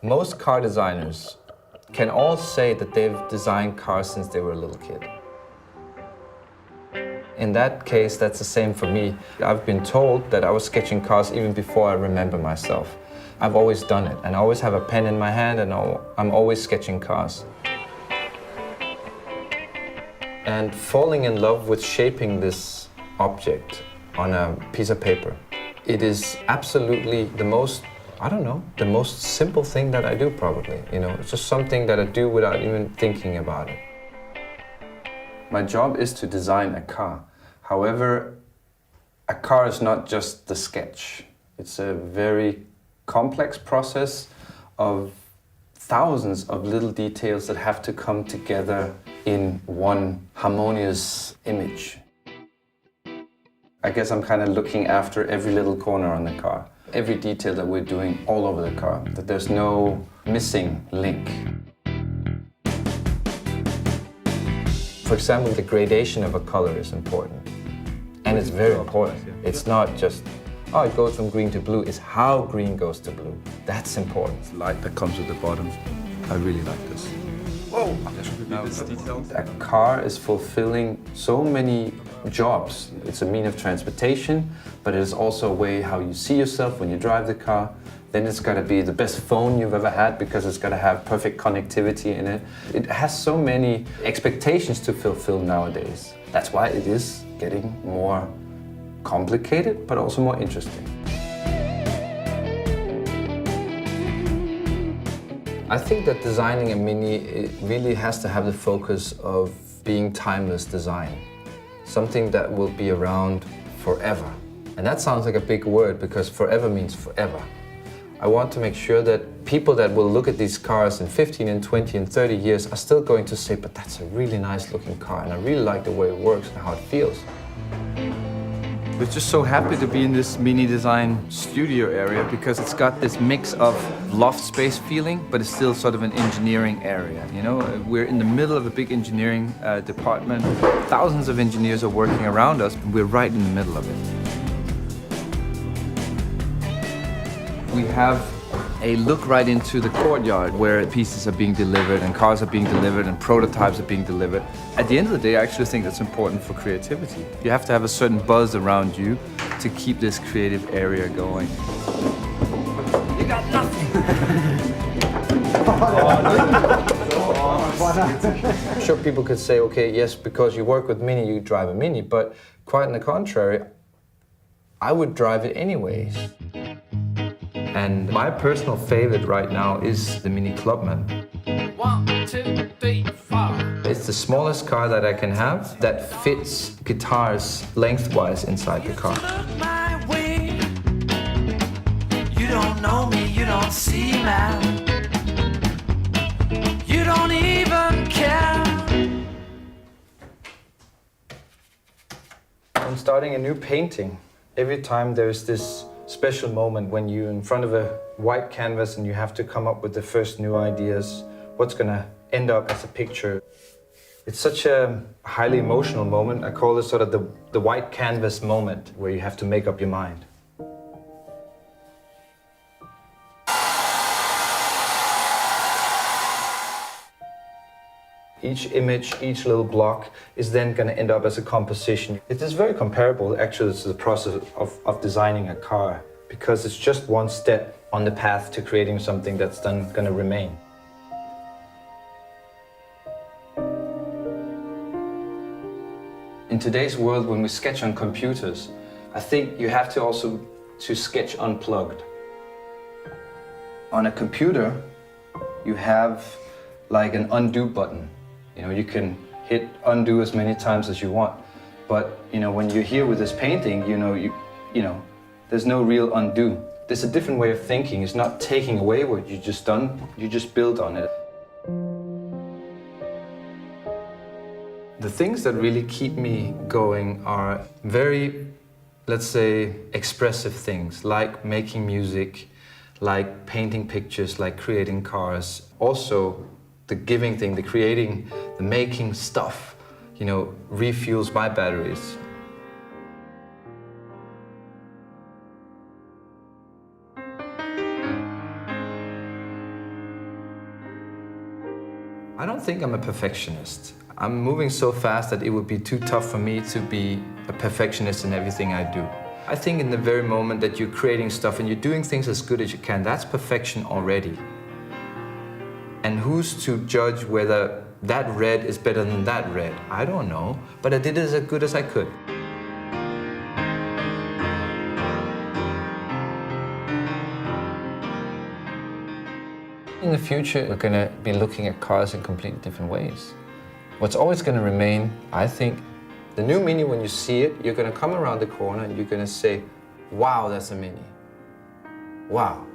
Most car designers can all say that they've designed cars since they were a little kid. In that case, that's the same for me. I've been told that I was sketching cars even before I remember myself. I've always done it, and I always have a pen in my hand, and I'm always sketching cars. And falling in love with shaping this object on a piece of paper, it is absolutely the most, I don't know, the most simple thing that I do probably. You know, it's just something that I do without even thinking about it. My job is to design a car. However, a car is not just the sketch. It's a very complex process of thousands of little details that have to come together in one harmonious image. I guess I'm kind of looking after every little corner on the car, every detail that we're doing all over the car, that there's no missing link. For example, the gradation of a color is important, and it's very important. It's not just, oh, it goes from green to blue, it's how green goes to blue. That's important. The light that comes at the bottom, I really like this. Whoa! A car is fulfilling so many jobs. It's a means of transportation, but it is also a way how you see yourself when you drive the car. Then it's got to be the best phone you've ever had because it's got to have perfect connectivity in it. It has so many expectations to fulfill nowadays. That's why it is getting more complicated, but also more interesting. I think that designing a Mini, it really has to have the focus of being timeless design. Something that will be around forever. And that sounds like a big word because forever means forever. I want to make sure that people that will look at these cars in 15 and 20 and 30 years are still going to say, but that's a really nice looking car and I really like the way it works and how it feels. We're just so happy to be in this Mini design studio area because it's got this mix of loft space feeling, but it's still sort of an engineering area. You know, we're in the middle of a big engineering department. Thousands of engineers are working around us, and we're right in the middle of it. We have a look right into the courtyard where pieces are being delivered and cars are being delivered and prototypes are being delivered. At the end of the day, I actually think that's important for creativity. You have to have a certain buzz around you to keep this creative area going. You got nothing! I'm sure people could say, okay, yes, because you work with Mini, you drive a Mini, but quite on the contrary, I would drive it anyways. And my personal favorite right now is the Mini Clubman. 1, 2, 3, 4. It's the smallest car that I can have that fits guitars lengthwise inside the car. Look my way. You don't know me, you don't see now. You don't even care. I'm starting a new painting. Every time there's this special moment when you're in front of a white canvas and you have to come up with the first new ideas, what's gonna end up as a picture. It's such a highly emotional moment. I call it sort of the white canvas moment where you have to make up your mind. Each image, each little block is then going to end up as a composition. It is very comparable actually to the process of designing a car because it's just one step on the path to creating something that's then going to remain. In today's world, when we sketch on computers, I think you have to also sketch unplugged. On a computer, you have like an undo button. You know, you can hit undo as many times as you want. But, you know, when you're here with this painting, you know, there's no real undo. There's a different way of thinking. It's not taking away what you just done, you just build on it. The things that really keep me going are very, let's say, expressive things, like making music, like painting pictures, like creating cars. Also, the giving thing, the creating, the making stuff, you know, refuels my batteries. think I'm a perfectionist. I'm moving so fast that it would be too tough for me to be a perfectionist in everything I do. I think in the very moment that you're creating stuff and you're doing things as good as you can, that's perfection already. And who's to judge whether that red is better than that red? I don't know, but I did it as good as I could. In the future, we're going to be looking at cars in completely different ways. What's always going to remain, I think, the new Mini, when you see it, you're going to come around the corner and you're going to say, wow, that's a Mini. Wow.